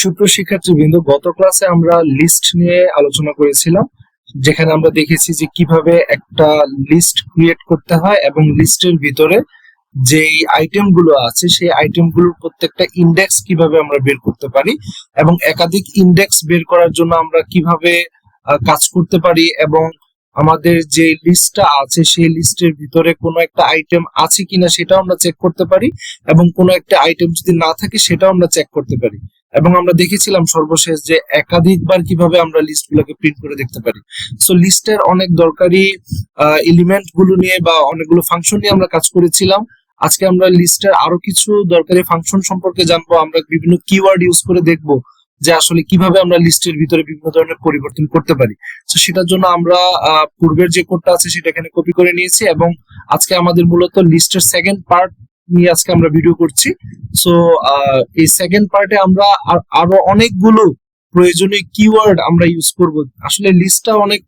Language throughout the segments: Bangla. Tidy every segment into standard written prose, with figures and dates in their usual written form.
সুপ্রিয় শিক্ষার্থীবৃন্দ, গত ক্লাসে আমরা লিস্ট নিয়ে আলোচনা করেছিলাম, যেখানে আমরা দেখেছি যে কিভাবে একটা লিস্ট ক্রিয়েট করতে হয় এবং লিস্টের ভিতরে যে আইটেম গুলো আছে সেই আইটেম গুলোর প্রত্যেকটা ইন্ডেক্স কিভাবে আমরা বের করতে পারি এবং একাধিক ইন্ডেক্স বের করার জন্য আমরা কিভাবে কাজ করতে পারি এবং আমাদের যে লিস্টটা আছে সেই লিস্টের ভিতরে কোনো একটা আইটেম আছে কিনা সেটাও আমরা চেক করতে পারি এবং কোনো একটা আইটেম যদি না থাকে সেটাও আমরা চেক করতে পারি। এবং আমরা দেখেছিলাম সর্বশেষ যে একাধিকবার কিভাবে আমরা লিস্টগুলোকে প্রিন্ট করে দেখতে পারি। সো লিস্টের অনেক দরকারি এলিমেন্ট গুলো নিয়ে বা অনেকগুলো ফাংশন নিয়ে আমরা কাজ করেছিলাম। আজকে আমরা লিস্টের আরো কিছু দরকারি ফাংশন সম্পর্কে জানবো। আমরা বিভিন্ন কিওয়ার্ড ইউজ করে দেখবো যে আসলে কিভাবে আমরা লিস্টের ভিতরে বিভিন্ন ধরনের পরিবর্তন করতে পারি। তো সেটার জন্য আমরা পূর্বের যে কোডটা আছে সেটা এখানে কপি করে নিয়েছি এবং আজকে আমাদের মূলত লিস্টের সেকেন্ড পার্ট নিয়ে আজকে আমরা ভিডিও করছি। সো এই সেকেন্ড পার্টে আমরা আরো অনেকগুলো প্রয়োজনীয় কিওয়ার্ড আমরা ইউজ করব। আসলে লিস্টটা অনেক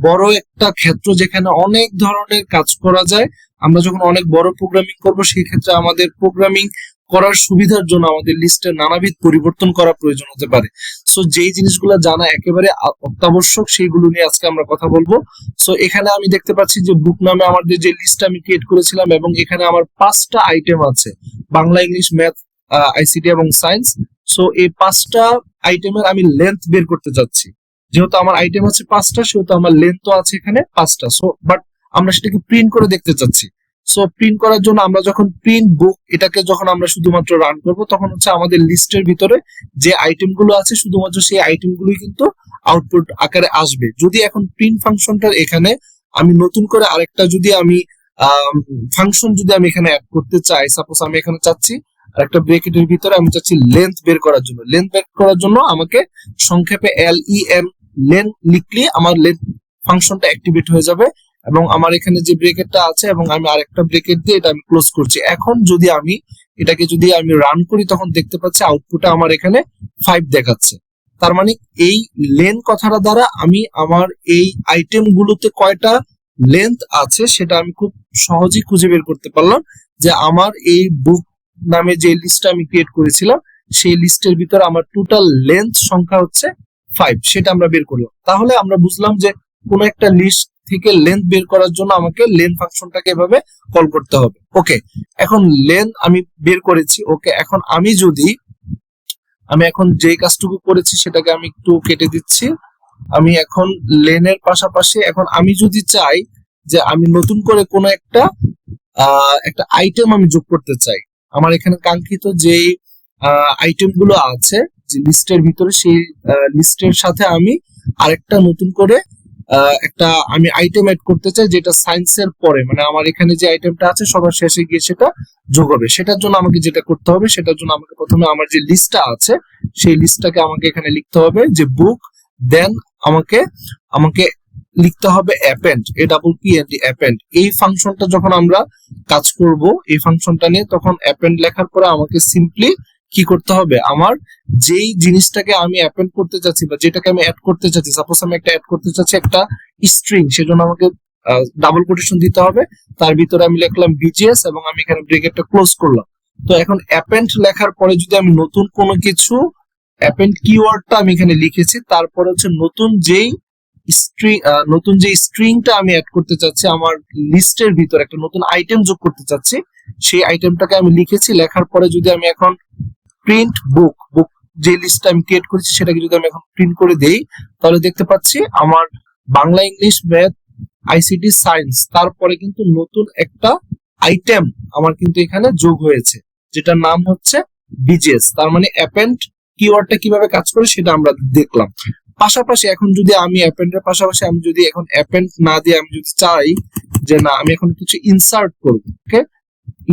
বড় একটা ক্ষেত্র যেখানে অনেক ধরনের কাজ করা যায়। আমরা যখন অনেক বড় প্রোগ্রামিং করব সেই ক্ষেত্রে আমাদের প্রোগ্রামিং করার সুবিধার জন্য আমাদের লিস্টের নানাবিধ পরিবর্তন করা প্রয়োজন হতে পারে। সো যেই জিনিসগুলো জানা একেবারে অত্যাবশ্যক সেইগুলো নিয়ে আজকে আমরা কথা বলবো। সো এখানে আমি দেখতে পাচ্ছি যে বুক নামে আমাদের যে লিস্ট আমি ক্রিয়েট করেছিলাম এবং এখানে আমার 5টা আইটেম আছে, বাংলা, ইংলিশ, ম্যাথ, আইসিটি এবং সায়েন্স। সো এই 5টা আইটেমের আমি লেন্থ বের করতে যাচ্ছি। যেহেতু আমার আইটেম আছে 5টা সেহেতু আমার লেন্থও আছে এখানে 5টা। সো বাট আমরা সেটাকে প্রিন্ট করে দেখতে চাচ্ছি। সো প্রিন্ট করার জন্য আমরা যখন প্রিন্ট বুক এটাকে যখন আমরা শুধুমাত্র রান করব তখন হচ্ছে আমাদের লিস্টের ভিতরে যে আইটেম গুলো আছে শুধুমাত্র সেই আইটেম গুলোই কিন্তু আউটপুট আকারে আসবে। যদি এখন প্রিন্ট ফাংশনটার এখানে আমি নতুন করে আরেকটা যদি আমি ফাংশন যদি আমি এখানে অ্যাড করতে চাই, সাপোজ আমি এখানে চাচ্ছি আরেকটা ব্র্যাকেটের ভিতরে আমি চাচ্ছি লেন্থ বের করার জন্য। লেন্থ বের করার জন্য আমাকে সংক্ষেপে লেন লিখলে আমার লেন্থ ফাংশনটা অ্যাক্টিভেট হয়ে যাবে এবং আমার এখানে যে ব্র্যাকেটটা আছে এবং আমি আরেকটা ব্র্যাকেট দিয়ে এটা আমি ক্লোজ করছি। এখন যদি আমি এটাকে যদি আমি রান করি তখন দেখতে পাচ্ছি আউটপুটে আমার এখানে 5 দেখাচ্ছে। তার মানে এই লেন কথাটা দ্বারা আমি আমার এই আইটেম গুলোতে কয়টা লেন্থ আছে সেটা আমি খুব সহজেই খুঁজে বের করতে পারলাম যে আমার এই বুক নামে যে লিস্টটা আমি ক্রিয়েট করেছিলাম সেই লিস্টের ভিতরে আমার টোটাল লেন্থ সংখ্যা হচ্ছে 5, সেটা আমরা বের করলাম। তাহলে আমরা বুঝলাম যে কোন একটা লিস্ট থেকে লেন্থ বের করার জন্য আমাকে লেন ফাংশনটাকে এভাবে কল করতে হবে। ওকে, এখন লেন আমি বের করেছি। ওকে, এখন আমি এখন যে কাজটুকু করেছি সেটাকে আমি একটু কেটে দিচ্ছি। আমি এখন লেনের পাশাপাশি এখন আমি যদি চাই যে আমি নতুন করে কোনো একটা আইটেম আমি যোগ করতে চাই, আমার এখানে কাঙ্ক্ষিত যে আইটেম গুলো আছে যে লিস্টের ভিতরে সেই লিস্টের সাথে আমি আরেকটা নতুন করে একটা আমি আইটেম এড করতে চাই যেটা সায়েন্সের পরে, মানে আমার এখানে যে আইটেমটা আছে সবার শেষে গিয়ে সেটা যোগ হবে। সেটার জন্য আমাকে যেটা করতে হবে সেটার জন্য আমাকে প্রথমে আমার যে লিস্টটা আছে সেই লিস্টটাকে আমাকে এখানে লিখতে হবে যে বুক, দেন আমাকে লিখতে হবে অ্যাপেন্ড, অ্যাপেন্ড। এই ফাংশনটা যখন আমরা কাজ করব এই ফাংশনটা নিয়ে তখন অ্যাপেন্ড লেখার পরে আমাকে সিম্পলি কি করতে হবে, আমার যেই জিনিসটাকে আমি অ্যাপেন্ড করতে চাচ্ছি বা যেটাকে আমি অ্যাড করতে চাচ্ছি, সাপোজ আমি একটা অ্যাড করতে চাচ্ছি একটা স্ট্রিং, সেজন্য আমাকে ডাবল কোটেশন দিতে হবে, তার ভিতরে আমি লিখলাম বিজিএস এবং আমি এখানে ব্র্যাকেটটা ক্লোজ করলাম। তো এখন অ্যাপেন্ড লেখার পরে যদি আমি নতুন কোনো কিছু অ্যাপেন্ড কিওয়ার্ডটা আমি এখানে লিখেছি, তারপরে হচ্ছে নতুন যে স্ট্রিংটা আমি অ্যাড করতে চাচ্ছি আমার লিস্টের ভিতরে একটা নতুন আইটেম যোগ করতে চাচ্ছি সেই আইটেমটাকে আমি লিখেছি। লেখার পরে যদি আমি এখন প্রিন্ট বুক যে লিস্টটা আমি ক্রিয়েট করেছি সেটাকে যদি আমি এখন প্রিন্ট করে দেই তাহলে দেখতে পাচ্ছি আমার Bangla, English, math, ICT, science তারপরে কিন্তু নতুন একটা আইটেম আমার কিন্তু এখানে যোগ হয়েছে যেটার নাম হচ্ছে বিজিএস। তার মানে অ্যাপেন্ড কিওয়ার্ডটা কিভাবে কাজ করে সেটা আমরা দেখলাম। পাশাপাশি এখন যদি আমি অ্যাপেন্ডের পাশাপাশি আমি যদি এখন অ্যাপেন্ড না দিয়ে আমি যদি চাই যে না আমি এখন কিছু ইনসার্ট করব, ওকে,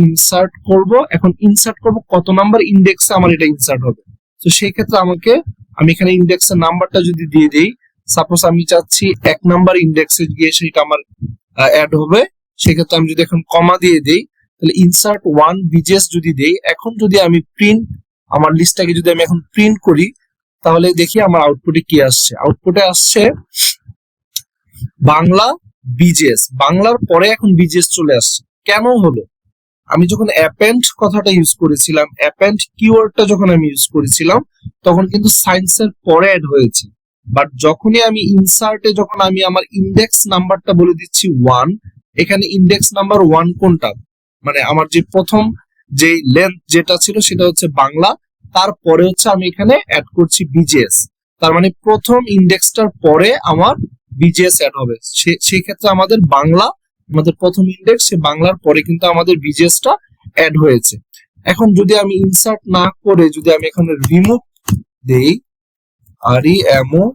ইনসার্ট করব। এখন ইনসার্ট করব কত নাম্বার ইন্ডেক্সে আমার এটা ইনসার্ট হবে। তো সেই ক্ষেত্রে আমি এখানে ইন্ডেক্সের নাম্বারটা যদি দিয়ে দেই, সাপোজ আমি চাচ্ছি 1 নাম্বার ইন্ডেক্সে গিয়ে সেটা আমার অ্যাড হবে, সেক্ষেত্রে আমি যদি এখন কমা দিয়ে দেই তাহলে ইনসার্ট 1 বিজিএস যদি দেই, এখন যদি আমি আমার লিস্টটাকে যদি আমি এখন প্রিন্ট করি তাহলে দেখি আমার আউটপুটে কি আসছে। আউটপুটে আসছে বাংলা বিজিএস, বাংলার পরে এখন বিজিএস চলে আসছে। কেন হলো? আমি যখন অ্যাপেন্ড কথাটা ইউজ করেছিলাম, অ্যাপেন্ড কিওয়ার্ডটা যখন আমি ইউজ করেছিলাম, তখন কিন্তু সায়েন্সের পরে অ্যাড হয়েছে। বাট যখনই আমি ইনসার্টে যখন আমি আমার ইন্ডেক্স নাম্বারটা বলে দিচ্ছি 1, এখানে ইন্ডেক্স নাম্বার 1 কোনটা, মানে আমার যে প্রথম যে লেন্থ যেটা ছিল সেটা হচ্ছে বাংলা, তারপরে হচ্ছে আমি এখানে অ্যাড করছি বিজিএস। তার মানে প্রথম ইন্ডেক্সটার পরে আমার বিজিএস অ্যাড হবে। সেই ক্ষেত্রে আমাদের বাংলা, আমাদের প্রথম ইন্ডেক্স, সে বাংলার পরে কিন্তু আমাদের বিজিএসটা অ্যাড হয়েছে। এখন যদি আমি ইনসার্ট না করে যদি আমি এখানে রিমুভ দেই, REMOVE,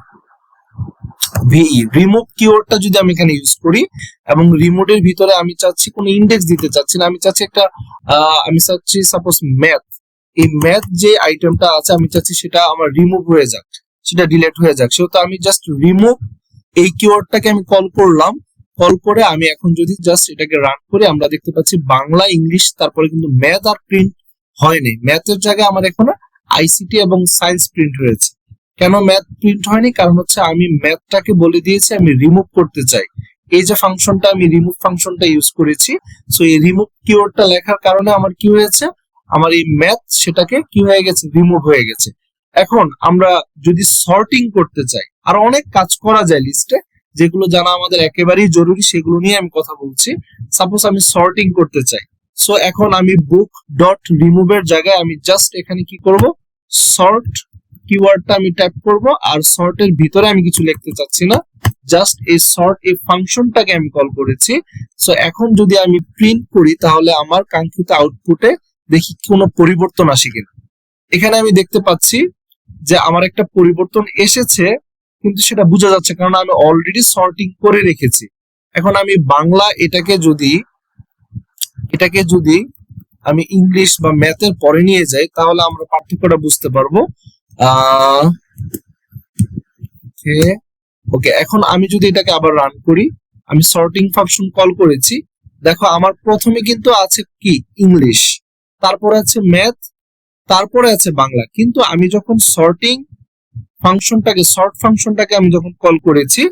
রিমুভ কিওয়ার্ডটা যদি আমি এখানে ইউজ করি এবং রিমুভের ভিতরে আমি চাচ্ছি কোনো ইন্ডেক্স দিতে চাচ্ছি না, আমি চাচ্ছি একটা আমি চাচ্ছি সাপোজ ম্যাথ, এই ম্যাথ যে আইটেমটা আছে আমি চাচ্ছি সেটা আমার রিমুভ হয়ে যাক, সেটা ডিলিট হয়ে যাক। সেহেতু আমি জাস্ট রিমুভ এই কিওয়ার্ডটাকে আমি কল করলাম, কল করে আমি এখন যদি জাস্ট এটাকে রান করি, আমরা দেখতে পাচ্ছি বাংলা, ইংলিশ, তারপরে কিন্তু ম্যাথ আর প্রিন্ট হয়নি। ম্যাথের জায়গায় আমার এখানে আইসিটি এবং সায়েন্স প্রিন্ট হয়েছে। কেন ম্যাথ প্রিন্ট হয়নি? কারণ হচ্ছে আমি ম্যাথটাকে বলে দিয়েছি আমি রিমুভ করতে চাই। এই যে ফাংশনটা, আমি রিমুভ ফাংশনটা ইউজ করেছি। সো এই রিমুভ কিওয়ার্ডটা লেখার কারণে আমার কি হয়েছে, আমার এই ম্যাথ সেটাকে কি হয়ে গেছে, রিমুভ হয়ে গেছে। এখন আমরা যদি সর্টিং করতে চাই, আর অনেক কাজ করা যায় লিস্টে, যেগুলো জানা আমাদের একেবারেই জরুরি, সেগুলো নিয়ে আমি কথা বলছি। সাপোজ আমি সর্টিং করতে চাই, সো এখন আমি বুক ডট রিমুভের জায়গায় আমি জাস্ট এখানে কি করব, সর্ট কিওয়ার্ডটা আমি টাইপ করব, আর সর্টের ভিতরে আমি কিছু লিখতে চাচ্ছি না, জাস্ট এই সর্ট এই ফাংশনটাকে আমি কল করেছি। সো এখন যদি আমি প্রিন্ট করি তাহলে আমার কাঙ্ক্ষিত আউটপুটে দেখি কোনো পরিবর্তন আসে কিনা। এখানে আমি দেখতে পাচ্ছি যে আমার একটা পরিবর্তন এসেছে, কিন্তু সেটা বোঝা যাচ্ছে কারণ আমি অলরেডি সর্টিং করে রেখেছি। এখন আমি বাংলা এটাকে যদি আমি ইংলিশ বা ম্যাথের পরে নিয়ে যাই তাহলে আমরা পার্থক্যটা বুঝতে পারবো। ওকে, এখন আমি যদি এটাকে আবার রান করি, আমি সর্টিং ফাংশন কল করেছি, দেখো আমার প্রথমে কিন্তু আছে কি ইংলিশ, তারপরে আছে ম্যাথ, তারপরে আছে বাংলা। কিন্তু আমি যখন সর্ট ফাংশনটাকে আমি যখন কল করেছি,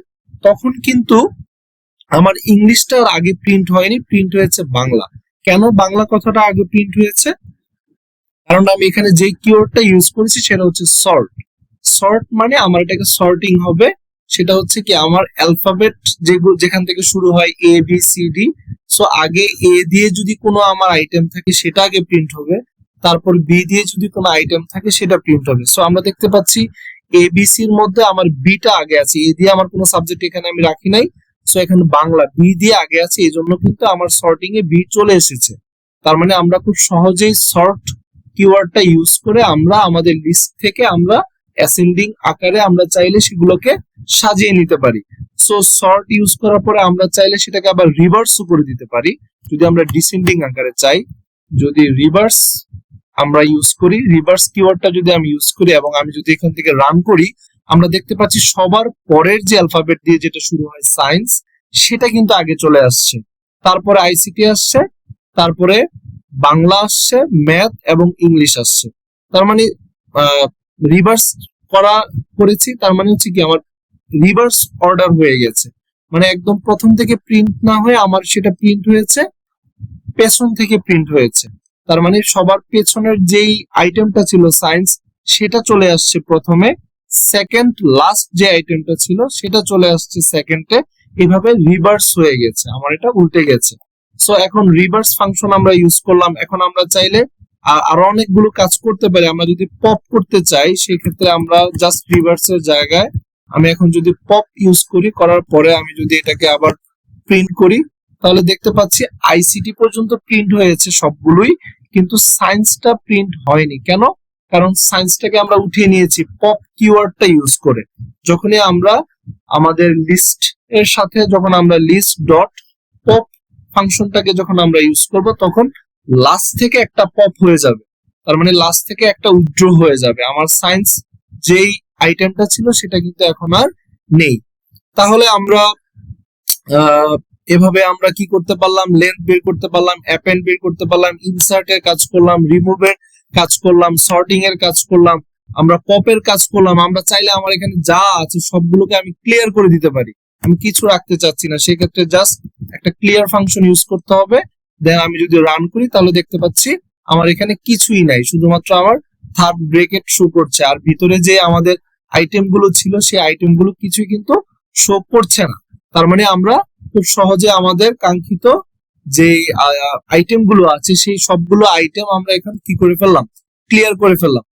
তখন কিন্তু আমার ইংলিশটার আগে প্রিন্ট হয়নি, প্রিন্ট হয়েছে বাংলা। কেন বাংলা কথাটা আগে প্রিন্ট হয়েছে? কারণ আমি এখানে যে কিওয়ার্ডটা ইউজ করেছি সেটা হচ্ছে সর্ট। সর্ট মানে আমার এটাকে সর্টিং হবে, সেটা হচ্ছে কি আমার অ্যালফাবেট যেখান থেকে শুরু হয় A B C D, so আগে এ দিয়ে যদি কোনো আমার আইটেম থাকে সেটা আগে প্রিন্ট হবে, তারপর বি দিয়ে যদি কোনো আইটেম থাকে সেটা প্রিন্ট হবে। সো আমরা দেখতে পাচ্ছি এ বি সির মধ্যে আমার বিটা আগে আছে, এ দিয়ে আমার কোনো সাবজেক্ট এখানে আমি রাখি নাই, সো এখানে বাংলা বি দিয়ে আগে আছে, এই জন্য কিন্তু আমার সর্টিং এ বি চলে এসেছে। তার মানে আমরা খুব সহজেই সর্ট কিওয়ার্ডটা ইউজ করে আমরা আমাদের লিস্ট থেকে আমরা অ্যাসেন্ডিং আকারে আমরা চাইলে সেগুলোকে সাজিয়ে নিতে পারি। সো সর্ট ইউজ করার পরে আমরা চাইলে সেটাকে আবার রিভার্সও করে দিতে পারি যদি আমরা ডিসেন্ডিং আকারে চাই। যদি রিভার্স আমরা ইউজ করি, রিভার্স কিওয়ার্ডটা যদি আমি ইউজ করি এবং আমি যদি এখান থেকে রান করি, আমরা দেখতে পাচ্ছি সবার পরের যে অ্যালফাবেট দিয়ে যেটা শুরু হয় সায়েন্স, সেটা কিন্তু আগে চলে আসছে, তারপরে আইসিটি আসছে, তারপরে বাংলা আসছে, ম্যাথ এবং ইংলিশ আসছে। তার মানে রিভার্স করেছি, তার মানে হচ্ছে কি আমার রিভার্স অর্ডার হয়ে গেছে, মানে একদম প্রথম থেকে প্রিন্ট না হয়ে আমার সেটা প্রিন্ট হয়েছে পেছন থেকে প্রিন্ট হয়েছে। তার মানে সবার পেছনের যেই আইটেমটা ছিল সায়েন্স, সেটা চলে আসছে প্রথমে, সেকেন্ড লাস্ট যে আইটেমটা ছিল সেটা চলে আসছে সেকেন্ডে, এভাবে রিভার্স হয়ে গেছে, আমার এটা উল্টে গেছে। সো এখন রিভার্স ফাংশন আমরা ইউজ করলাম। এখন আমরা চাইলে আরো অনেকগুলো কাজ করতে পারি। আমরা যদি পপ করতে চাই সেক্ষেত্রে আমরা জাস্ট রিভার্সের জায়গায় আমি এখন যদি পপ ইউজ করি, করার পরে আমি যদি এটাকে আবার প্রিন্ট করি তাহলে দেখতে পাচ্ছি আইসিটি পর্যন্ত প্রিন্ট হয়েছে সবগুলোই, কিন্তু সায়েন্সটা প্রিন্ট হয়নি। কেন? কারণ সায়েন্সটাকে আমরা উঠিয়ে নিয়েছি পপ কিওয়ার্ডটা ইউজ করে। যখনই আমরা আমাদের লিস্ট এর সাথে যখন আমরা লিস্ট ডট পপ ফাংশনটাকে যখন আমরা ইউজ করব, তখন লাস্ট থেকে একটা পপ হয়ে যাবে, তার মানে লাস্ট থেকে একটা উইথড্র হয়ে যাবে। আমার সায়েন্স যেই আইটেমটা ছিল সেটা কিন্তু এখন আর নেই। তাহলে আমরা এভাবে আমরা কি করতে পারলাম, লেন্থ বের করতে পারলাম, অ্যাপেন্ড বের করতে পারলাম, ইনসার্টের কাজ করলাম, রিমুভের কাজ করলাম, সর্টিং এর কাজ করলাম, আমরা পপের কাজ করলাম। আমরা চাইলে আমার এখানে যা আছে সবগুলোকে আমি ক্লিয়ার করে দিতে পারি, আমি কিছু রাখতে চাচ্ছি না, সেক্ষেত্রে জাস্ট একটা ক্লিয়ার ফাংশন ইউজ করতে হবে দেন আমি যদি রান করি তাহলে দেখতে পাচ্ছি আমার এখানে কিছুই নাই, শুধুমাত্র আমার থার্ড ব্রেকেট শো করছে, আর ভিতরে যে আমাদের আইটেম গুলো ছিল সেই আইটেম গুলো কিছুই কিন্তু শো করছে না। তার মানে আমরা খুব সহজে আমাদের কাঙ্ক্ষিত যে আইটেম গুলো আছে সেই সবগুলো আইটেম আমরা এখন কি করে ফেললাম, ক্লিয়ার করে ফেললাম।